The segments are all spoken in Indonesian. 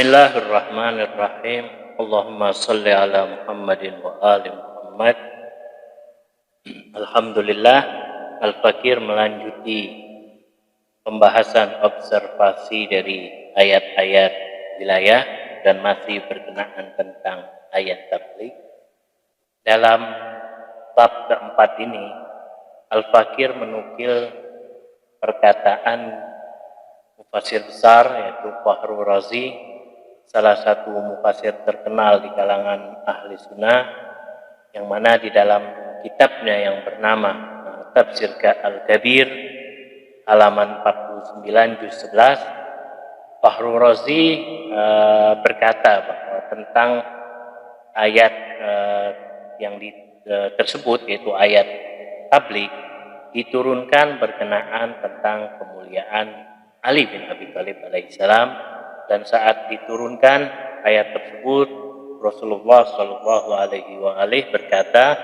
Bismillahirrahmanirrahim. Allahumma salli ala Muhammadin wa ali Muhammad. Alhamdulillah, Al-Fakir melanjuti pembahasan observasi dari ayat-ayat wilayah dan masih berkenaan tentang ayat tabligh. Dalam bab keempat ini, Al-Fakir menukil perkataan mufassir besar yaitu Fakhrur Razi, salah satu mufassir terkenal di kalangan ahli sunnah, yang mana di dalam kitabnya yang bernama Tafsir Al-Kabir halaman 49 juz 11, Fakhrur Razi berkata bahwa tentang ayat yang tersebut, yaitu ayat tabligh, diturunkan berkenaan tentang kemuliaan Ali bin Abi Thalib alaihissalam, dan saat diturunkan ayat tersebut Rasulullah Shallallahu Alaihi Wasallam berkata,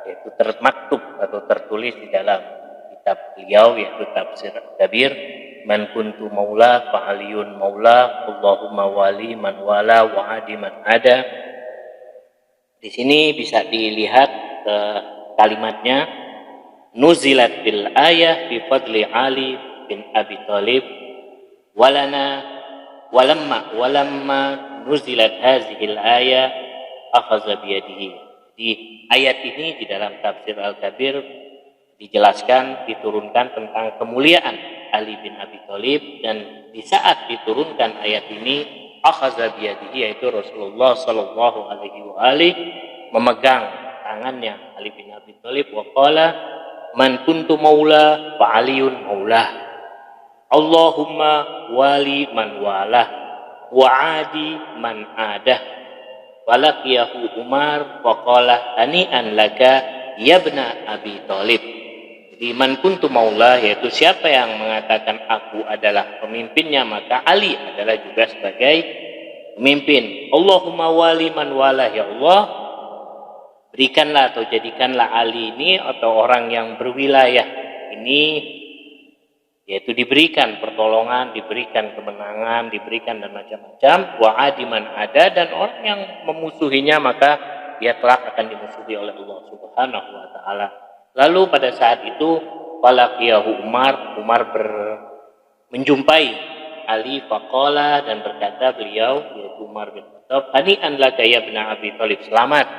yaitu termaktub atau tertulis di dalam kitab beliau yaitu Tafsir Kabir, man kuntu maula fa aliyun maula Allahumma wali man wala wa adi man ada. Di sini bisa dilihat kalimatnya, nuzilat bil ayah fi fadli Ali bin Abi Thalib walana walamma nuzilat hazihil ayah akhadha biyadihi. Di ayat ini di dalam Tafsir Al-Kabir dijelaskan diturunkan tentang kemuliaan Ali bin Abi Thalib, dan di saat diturunkan ayat ini akhadha biyadihi, yaitu Rasulullah sallallahu alaihi wasallam memegang tangannya Ali bin Abi Thalib, wa qala man kuntu maula fa aliyun maula Allahumma wali man wala wa adi man adah. Walaqiyahu Umar wa qala hani'an laka yabna Abi Thalib. Jadi man kuntu maula, yaitu siapa yang mengatakan aku adalah pemimpinnya, maka Ali adalah juga sebagai pemimpin. Allahumma wali man wala, ya Allah berikanlah atau jadikanlah Ali ini atau orang yang berwilayah ini, yaitu diberikan pertolongan, diberikan kemenangan, diberikan dan macam-macam. Wa adiman ada, dan orang yang memusuhinya maka dia kelak akan dimusuhi oleh Allah Subhanahu wa taala. Lalu pada saat itu falaqiyahu Umar menjumpai Ali faqala, dan berkata beliau yaitu Umar bin Khattab, hani'an laka ya ibn Abi Thalib, selamat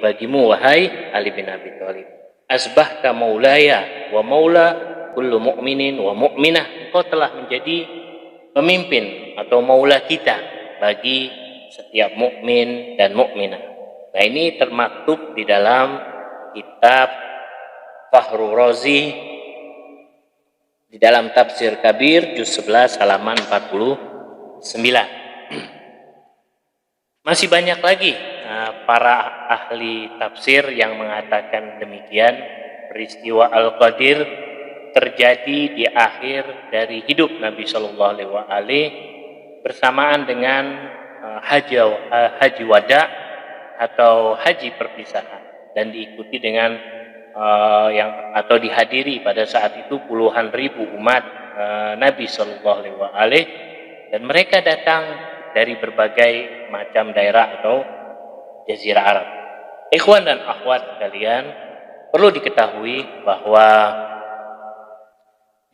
bagimu wahai Ali bin Abi Thalib, asbahta maulaya wa maula kullu mu'minin wa mu'minah, engkau telah menjadi pemimpin atau maula kita bagi setiap mukmin dan mukminah. Nah, ini termaktub di dalam kitab Fakhrur Razi di dalam Tafsir Kabir juz 11 halaman 49. Masih banyak lagi para ahli tafsir yang mengatakan demikian. Peristiwa Al-Qadir terjadi di akhir dari hidup Nabi Shallallahu Alaihi Wasallam bersamaan dengan haji wada atau haji perpisahan, dan diikuti dengan atau dihadiri pada saat itu puluhan ribu umat Nabi Shallallahu Alaihi Wasallam, dan mereka datang dari berbagai macam daerah atau jazirah Arab. Ikhwan dan akhwat sekalian, perlu diketahui bahwa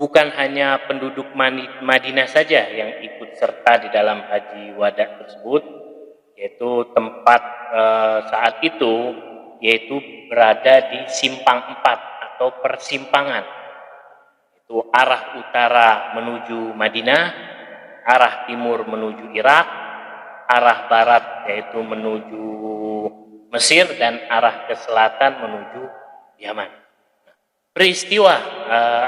bukan hanya penduduk Madinah saja yang ikut serta di dalam haji wada tersebut, yaitu tempat saat itu yaitu berada di simpang 4 atau persimpangan. Itu arah utara menuju Madinah, arah timur menuju Irak, arah barat yaitu menuju Mesir, dan arah ke selatan menuju Yaman. Peristiwa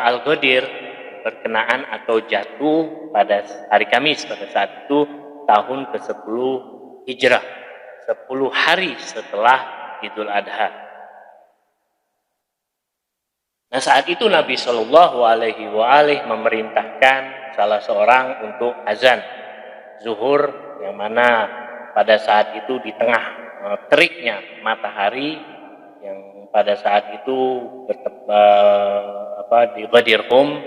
Al-Qadir berkenaan atau jatuh pada hari Kamis pada saat itu tahun ke-10 Hijrah, 10 hari setelah Idul Adha. Nah, saat itu Nabi Shallallahu Alaihi Wasallam memerintahkan salah seorang untuk azan zuhur, yang mana pada saat itu di tengah teriknya matahari, yang pada saat itu di Ghadir Hum,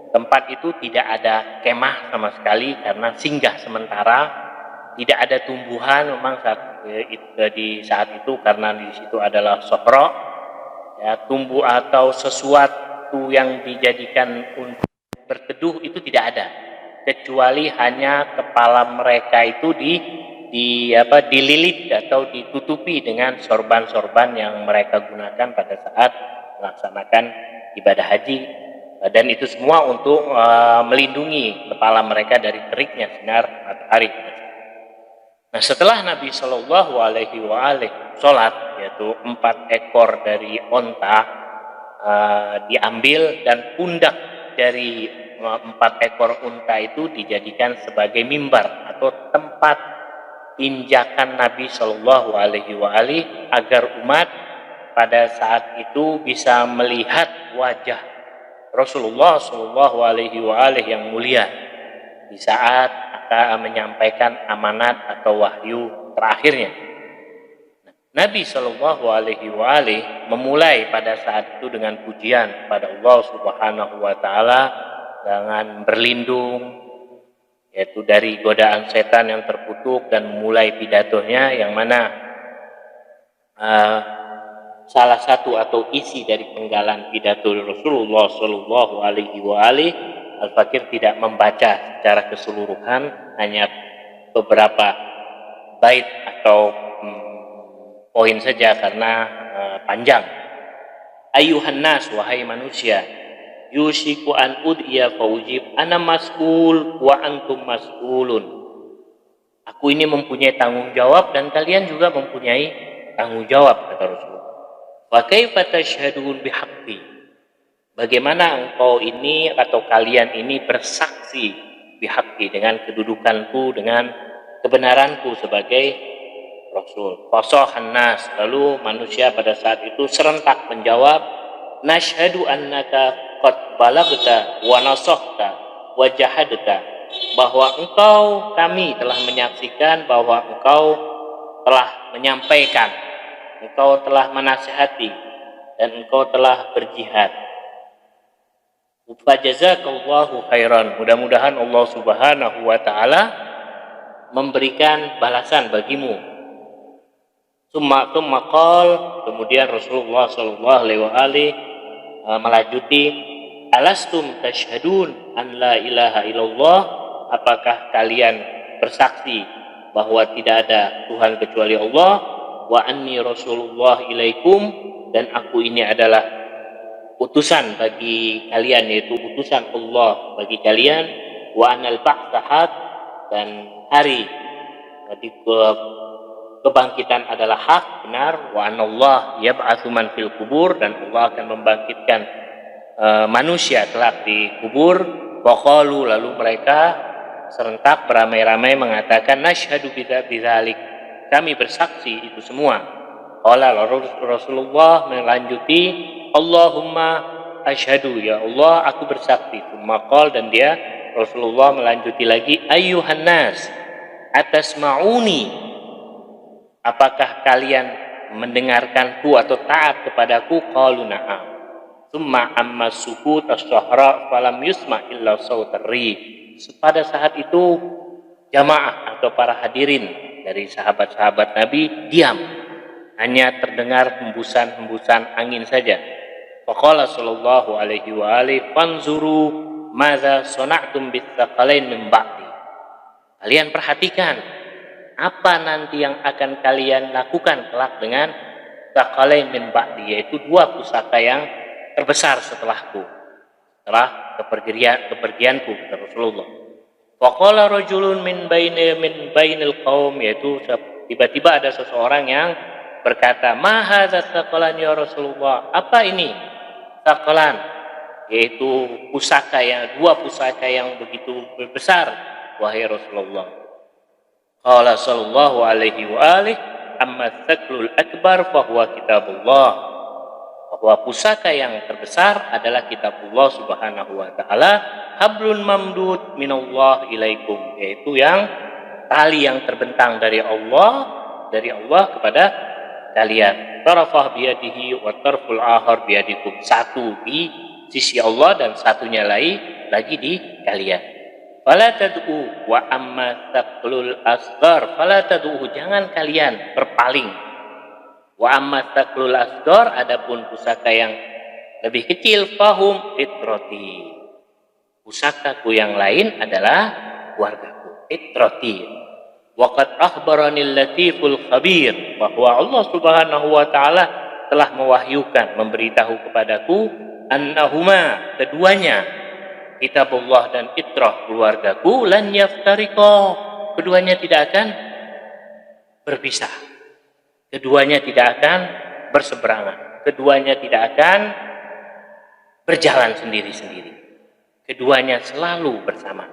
tempat itu tidak ada kemah sama sekali karena singgah sementara tidak ada tumbuhan memang di saat itu karena di situ adalah sohro, ya, tumbuh atau sesuatu yang dijadikan untuk berteduh itu tidak ada, kecuali hanya kepala mereka itu dililit atau ditutupi dengan sorban-sorban yang mereka gunakan pada saat melaksanakan ibadah haji, dan itu semua untuk melindungi kepala mereka dari teriknya sinar matahari. Nah, setelah Nabi Shallallahu Alaihi Wasallam sholat, yaitu 4 ekor dari onta diambil dan pundak dari 4 ekor unta itu dijadikan sebagai mimbar atau tempat injakan Nabi Shallallahu Alaihi Wasallam agar umat pada saat itu bisa melihat wajah Rasulullah Shallallahu Alaihi Wasallam yang mulia di saat akan menyampaikan amanat atau wahyu terakhirnya. Nabi Shallallahu Alaihi Wasallam memulai pada saat itu dengan pujian pada Allah Subhanahu Wa Taala dengan berlindung, yaitu dari godaan setan yang terkutuk, dan memulai pidatonya yang mana salah satu atau isi dari penggalan pidato Rasulullah Shallallahu Alaihi Wasallam, Al-Fakir tidak membaca secara keseluruhan, hanya beberapa bait atau poin saja karena panjang. Ayuhan nas, wahai manusia, yusiku an ud'iya faujib, ana mas'ul wa antum mas'ulun. Aku ini mempunyai tanggung jawab dan kalian juga mempunyai tanggung jawab, kata Rasulullah. Wa kaifa tashhadun bihaqqi? Bagaimana engkau ini atau kalian ini bersaksi bihaqqi, dengan kedudukanku, dengan kebenaranku sebagai Rasul. Fasahan nas, lalu manusia pada saat itu serentak menjawab, nashhadu annaka qad balagta wa nasahta wa jahadta, bahwa engkau, kami telah menyaksikan bahwa engkau telah menyampaikan, engkau telah menasihati, dan engkau telah berjihad. Fajazakallahu khairan, mudah-mudahan Allah Subhanahu wa taala memberikan balasan bagimu. Summa qal, kemudian Rasulullah sallallahu alaihi wasallam melanjuti, alastum tashhadun an la ilaha illallah, apakah kalian bersaksi bahwa tidak ada Tuhan kecuali Allah, wa anni rasulullah ilaikum, dan aku ini adalah utusan bagi kalian, yaitu utusan Allah bagi kalian, wa anal ba'tsahat, dan hari kebangkitan adalah hak, benar, wa anallah yab'atsu man fil kubur, dan Allah akan membangkitkan manusia kelak di kubur. Waqalu, lalu mereka serentak beramai-ramai mengatakan, nasyhadu bidzalik, kami bersaksi itu semua. Qala Rasulullah melanjuti, Allahumma asyhadu, ya Allah aku bersaksi. Maqal, dan dia Rasulullah melanjuti lagi, ayyuhan nas atasma'uni, apakah kalian mendengarkanku atau taat kepadaku? Qalu na'am. Summa amma sukut as-sahra falam yusma illa sautarri. Pada saat itu jamaah atau para hadirin dari sahabat-sahabat Nabi diam, hanya terdengar hembusan-hembusan angin saja. Faqala sallallahu alaihi wa alihi, fanzuru madza sana'tum bitsaqalain min ba'di. Kalian perhatikan apa nanti yang akan kalian lakukan kelak dengan tsaqalain min ba'di, yaitu 2 pusaka yang terbesar setelahku, setelah kepergianku, kata Rasulullah. Faqala rajulun min bainil qaum, yaitu tiba-tiba ada seseorang yang berkata, ma hadza tsaqalan ya Rasulullah, apa ini tsaqalan, yaitu pusaka yang 2 pusaka yang begitu besar, wahai Rasulullah. Qala sallallahu alaihi wa alihi, amma tsaqlul akbar fa huwa kitabullah, bahwa pusaka yang terbesar adalah kitabullah Subhanahu wa taala, hablun mamdud minallah ilaikum, yaitu yang tali yang terbentang dari Allah kepada kalian. Tarafah biyadihi wa tarful ahar biyadikum, satu di sisi Allah dan satunya lagi di kalian. Fala tad'u wa amma taqlul asghar fala tad'u, jangan kalian berpaling. Wa amma taqlul asghar, adapun pusaka yang lebih kecil, fahum fitrati, pusakaku yang lain adalah keluargaku, fitrati. Waqad akhbaranil latiful khabir, bahwa Allah Subhanahu wa taala telah mewahyukan, memberitahu kepadaku, annahuma, keduanya, kitabullah dan fitrah keluargaku, lan yaftariqa, keduanya tidak akan berpisah, keduanya tidak akan berseberangan, keduanya tidak akan berjalan sendiri-sendiri, keduanya selalu bersama.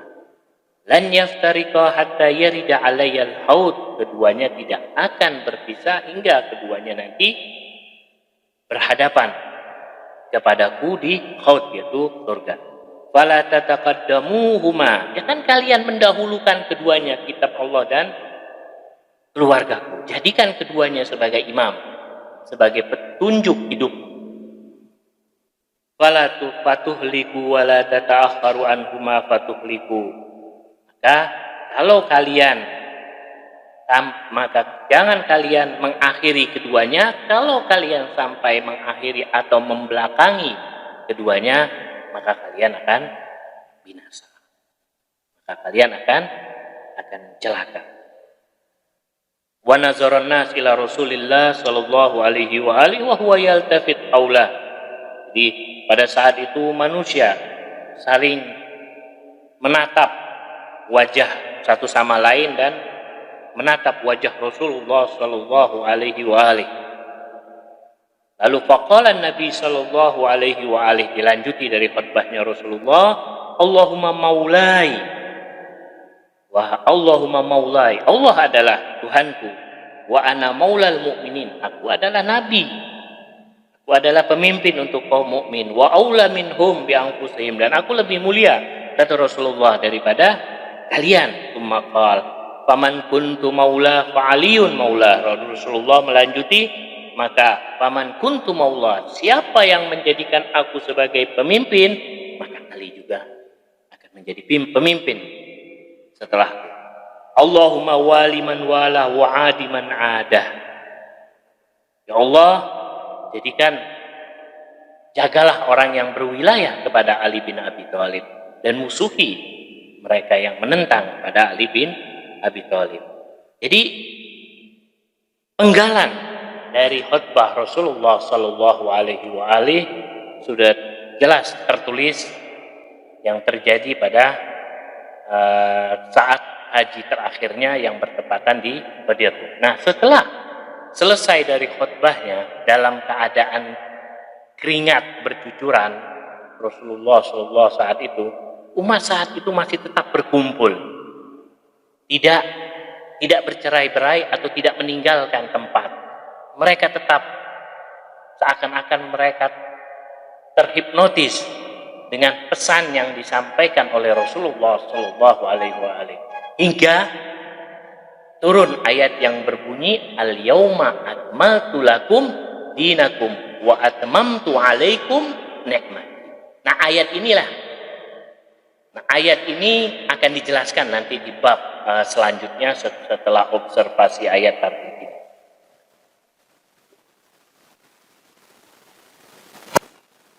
Lan yaftariqa hatta yarida alayyal haud, keduanya tidak akan berpisah hingga keduanya nanti berhadapan kepadaku di haud, yaitu surga. Fala tataqaddamuhuma, jangan kalian mendahulukan keduanya, kitab Allah dan keluargaku. Jadikan keduanya sebagai imam, sebagai petunjuk hidup. Fala fatuhliku wala tata'akharu anhuma fatuhliku, maka kalau kalian, maka jangan kalian mengakhiri keduanya. Kalau kalian sampai mengakhiri atau membelakangi keduanya, maka kalian akan binasa, maka kalian akan celaka. Wa nazaran nas ila Rasulillah sallallahu alaihi wa alihi wa huwa yaltafit aula. Jadi pada saat itu manusia saling menatap wajah satu sama lain dan menatap wajah Rasulullah sallallahu alaihi wa alihi. Lalu faqala Nabi sallallahu alaihi wa alihi, dilanjuti dari khutbahnya Rasulullah, Allahumma maulai, wa Allahumma maulai, Allah adalah Tuhanku, wa ana maulal mu'minin, aku adalah nabi, aku adalah pemimpin untuk kaum mukmin, wa aula minhum bi anfusihim, dan aku lebih mulia, kata Rasulullah, daripada kalian. Tsumma qala faman kuntu maula fa aliyun maula. Rasulullah melanjuti, maka paman kuntu maula, siapa yang menjadikan aku sebagai pemimpin, maka Ali juga akan menjadi pemimpin setelahku. Allahumma wali man wala wa adi man adah. Ya Allah, jagalah orang yang berwilayah kepada Ali bin Abi Thalib dan musuhi mereka yang menentang pada Ali bin Abi Thalib. Jadi penggalan dari khutbah Rasulullah sallallahu alaihi wa alihi sudah jelas tertulis yang terjadi pada saat haji terakhirnya yang bertepatan di Badr. Nah, setelah selesai dari khutbahnya dalam keadaan keringat bercucuran, Rasulullah sallallahu saat itu, umat saat itu masih tetap berkumpul, tidak bercerai-berai atau tidak meninggalkan tempat. Mereka tetap seakan-akan mereka terhipnotis dengan pesan yang disampaikan oleh Rasulullah sallallahu alaihi wasallam, hingga turun ayat yang berbunyi al-yauma akmaltu lakum dinakum wa atmamtu alaikum nikmati. Nah, ayat ini akan dijelaskan nanti di bab selanjutnya setelah observasi ayat tadi.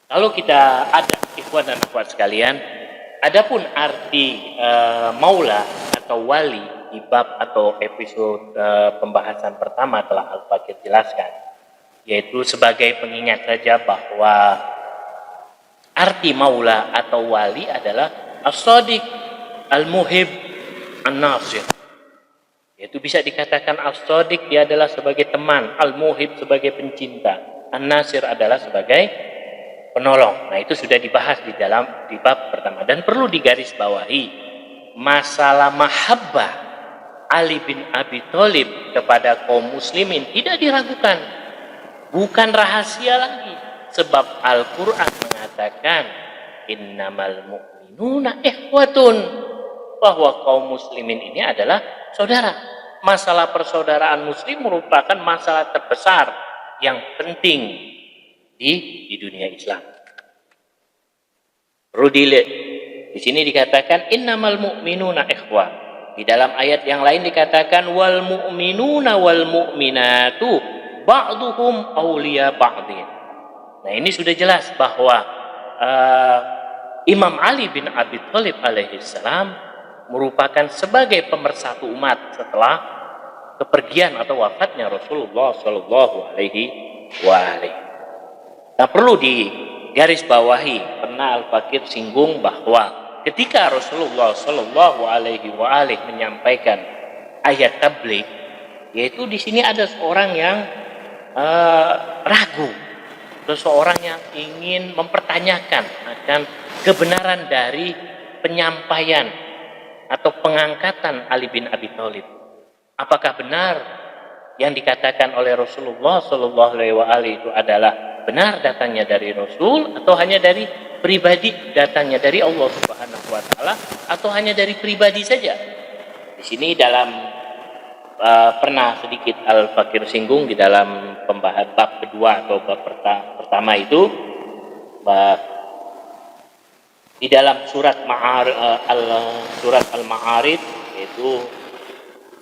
Kalau kita ada ikhwan dan akhwat sekalian, adapun arti maula atau wali di bab atau episode pembahasan pertama telah Al-Fakir jelaskan, yaitu sebagai pengingat saja bahwa arti maula atau wali adalah as-sadiq, al-muhib, an-nasir. Yaitu bisa dikatakan as-sadiq dia adalah sebagai teman, al-muhib sebagai pencinta, an-nasir adalah sebagai penolong. Nah, itu sudah dibahas di bab pertama, dan perlu digarisbawahi masalah mahabbah Ali bin Abi Thalib kepada kaum muslimin tidak diragukan, bukan rahasia lagi, sebab Al-Quran mengatakan innamal mu'minuna ikhwatun, bahwa kaum muslimin ini adalah saudara. Masalah persaudaraan muslim merupakan masalah terbesar yang penting di dunia Islam. Perlu Di sini dikatakan innamal mu'minuna ikhwah. Di dalam ayat yang lain dikatakan wal mu'minuna wal mu'minatu ba'duhum awliya ba'din. Nah, ini sudah jelas bahwa Imam Ali bin Abi Thalib alaihi salam merupakan sebagai pemersatu umat setelah kepergian atau wafatnya Rasulullah Shallallahu Alaihi Wasallam. Nah, perlu digarisbawahi, pernah Al-Fakir singgung bahwa ketika Rasulullah Shallallahu Alaihi Wasallam menyampaikan ayat tabligh, yaitu di sini ada seorang yang ragu, seseorang yang ingin mempertanyakan akan kebenaran dari penyampaian atau pengangkatan Ali bin Abi Thalib. Apakah benar yang dikatakan oleh Rasulullah Shallallahu Alaihi Wasallam itu adalah benar datangnya dari Rasul, atau hanya dari pribadi datangnya dari Allah Subhanahu Wa Taala, atau hanya dari pribadi saja? Di sini dalam pernah sedikit Al-Fakir singgung di dalam pembahasan bab kedua atau bab pertama itu, di dalam surat Al-Ma'arij, yaitu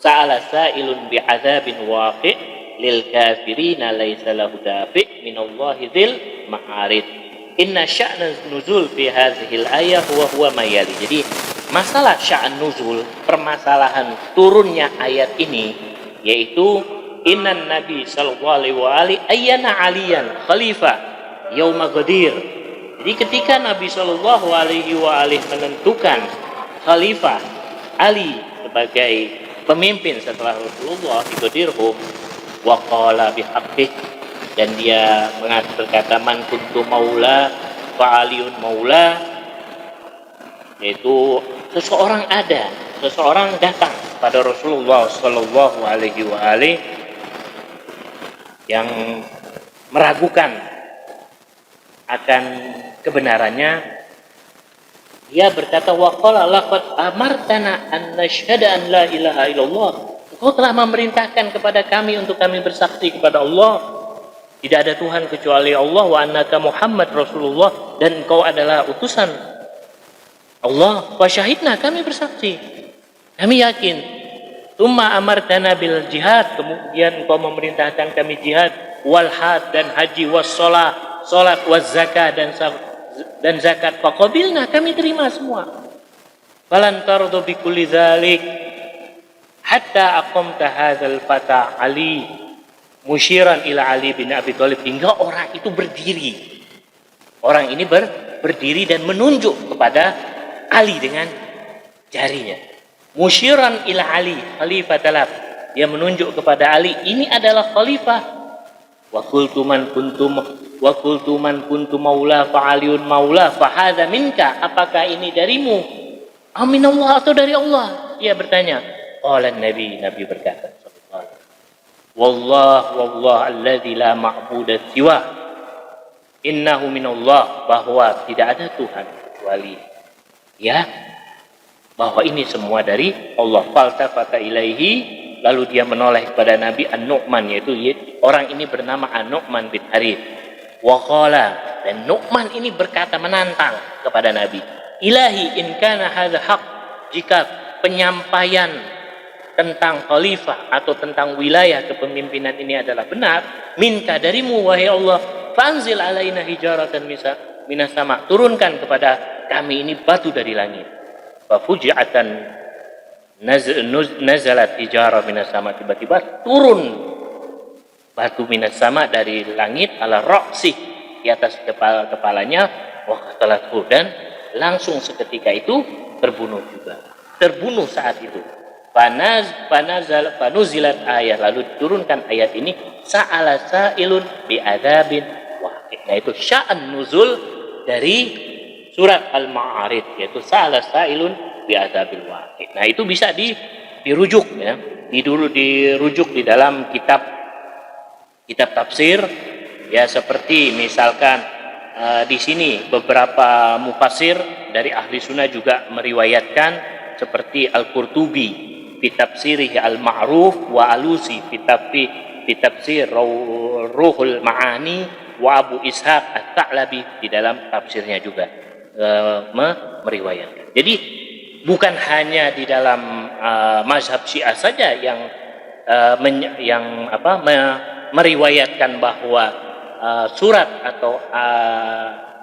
sa'ala sa'ilun bi'adzabin waqi' lil kafirina laisa lahu dafi' minallahi dzil ma'arij inna sya'na nuzul fi hadhil ayah huwa mayali. Jadi masalah sya'an nuzul, permasalahan turunnya ayat ini, yaitu innan nabi sallallahu alaihi wa ali ayyana aliyan khalifah yauma ghadir. Jadi ketika Nabi sallallahu alaihi wa alihi menentukan khalifah Ali sebagai pemimpin setelah Rasulullah di Ghadirhum, wa qala bihaqqih, dan dia berkata man kuntu maula fa aliyun maula, yaitu seseorang datang pada Rasulullah Shallallahu Alaihi Wasallam yang meragukan akan kebenarannya. Dia berkata, wa qala laqad amartana an nashhada an la ilaha illallah. Engkau telah memerintahkan kepada kami untuk kami bersaksi kepada Allah, tidak ada Tuhan kecuali Allah, wa annaka Muhammad Rasulullah, dan engkau adalah utusan Allah. Wa syahidna, kami bersaksi, kami yakin. Tsumma amartana bil jihad, kemudian engkau memerintahkan kami jihad, wal had, dan haji, was salat, was zakat, dan zakat. Faqabilna, kami terima semua. Falan tardu bi kulli dzalik hatta aqamta hadzal fata Ali musyiran ila Ali bin Abi Thalib, hingga orang itu berdiri. Orang ini berdiri dan menunjuk kepada Ali dengan jarinya. Musyiran ila Ali khalifatallah, dia menunjuk kepada Ali, ini adalah khalifah. Wa qultu man kuntu maula fa aliyun maula fa hadza minka, apakah ini darimu? Aminallah, atau dari Allah? Dia bertanya. Qala Nabi berkata sallallahu alaihi wasallam, wallah alladzi la ma'budu siwa innahu minallah, bahwa tidak ada Tuhan kecuali bahwa ini semua dari Allah. Faltafata ilaihi, lalu dia menoleh kepada Nabi An-Nu'man, yaitu orang ini bernama An-Nu'man bin Harith. Wa qala, dan Nu'man ini berkata menantang kepada Nabi, ilahi in kana hadza haq, jika penyampaian tentang khalifah atau tentang wilayah kepemimpinan ini adalah benar, minka, darimu wahai Allah, fanzil alaina hijaratan minas sama, turunkan kepada kami ini batu dari langit. Fa fuji'atan nazalat hijara minas sama, tiba-tiba turun batu minas sama dari langit, ala ra'si, di atas kepalanya, wa qatalatu, dan langsung seketika itu terbunuh saat itu. Panuzilat ayat, lalu diturunkan ayat ini, sa'ala sa'ilun bi'adzabin waqi'. Nah, itu sya'an nuzul dari surat Al-Ma'arij, yaitu sa'ala sa'ilun bi'adzabil waqi'. Nah, itu bisa dirujuk ya, dirujuk di dalam kitab tafsir ya, seperti misalkan di sini beberapa mufassir dari ahli sunnah juga meriwayatkan, seperti Al-Qurtubi fi tafsirih Al-Ma'ruf, wa Alusi fi tafsir Ruhul Ma'ani, wa Abu Ishaq At-Ta'labi di dalam tafsirnya juga meriwayatkan. Jadi bukan hanya di dalam mazhab Syiah saja yang meriwayatkan bahwa surat atau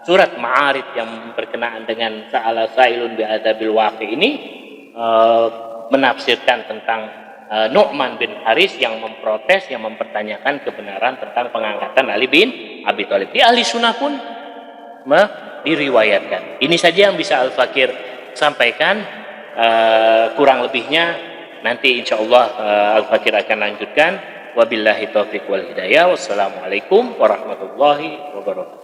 surat Ma'arij yang berkenaan dengan Sa'ala Sa'ilun bi'adzabil waqi ini menafsirkan tentang Nu'man bin Haris yang memprotes, yang mempertanyakan kebenaran tentang pengangkatan Ali bin Abi Thalib. Di ahli sunnah pun diriwayatkan. Ini saja yang bisa Al-Fakir sampaikan. Kurang lebihnya nanti insyaallah Al-Fakir akan lanjutkan. Wabillahi taufiq wal hidayah. Wassalamualaikum warahmatullahi wabarakatuh.